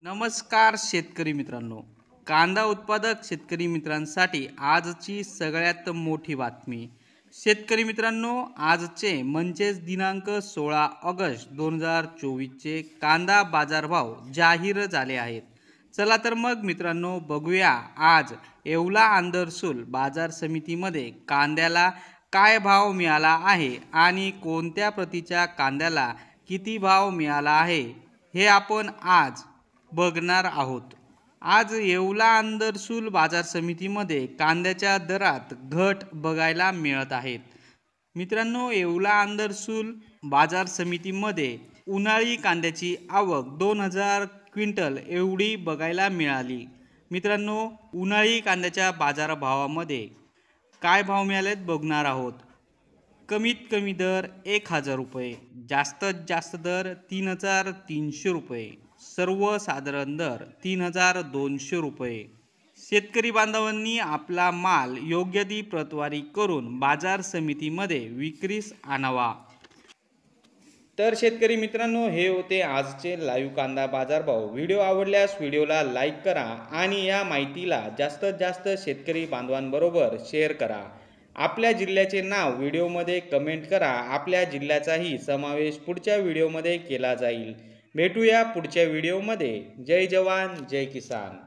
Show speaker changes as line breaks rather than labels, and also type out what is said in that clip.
नमस्कार शेतकरी मित्रांनो, कांदा उत्पादक शेतकरी मित्रांसाठी आजची सगळ्यात मोठी बातमी। शेतकरी मित्रांनो, आजचे म्हणजेच दिनांक 16 ऑगस्ट 2024चे कांदा बाजारभाव जाहीर झाले आहेत। चला तर मग मित्रांनो बघूया आज येवला आंदरसूल बाजार समितीमध्ये कांद्याला काय भाव मिळाला आहे आणि कोणत्या प्रतीच्या कांद्याला किती भाव मिळाला आहे हे आपण आज बघणार आहोत। आज येवला आंदरसूल बाजार समितीमध्ये कांद्याच्या दरात घट बघायला मिळत आहेत। मित्रांनो, येवला आंदरसूल बाजार समितीमध्ये उन्हाळी कांद्याची आवक 2000 क्विंटल एवढी बघायला मिळाली। मित्रांनो, उन्हाळी कांद्याच्या बाजारभावामध्ये काय भाव मिळालेत बघणार आहोत। कमीत कमी दर 1000 रुपये, जास्तीत जास्त दर 3300 रुपये, सर्वसाधारण दर 3200 रुपये। शेतकरी बांधवांनी आपला माल योग्य ती प्रतवारी करून बाजार समितीमध्ये विक्रीस आणावा। तर शेतकरी मित्रांनो, हे होते आजचे लाईव्ह कांदा बाजारभाव। व्हिडिओ आवडल्यास व्हिडिओला लाईक करा आणि या माहितीला जास्तीत जास्त शेतकरी बांधवांबरोबर शेअर करा। आपल्या जिल्ह्याचे नाव व्हिडिओमध्ये कमेंट करा। आपल्या जिल्ह्याचाही समावेश पुढच्या व्हिडिओमध्ये केला जाईल। भेटूया पुढच्या व्हिडिओमध्ये। जय जवान जय किसान।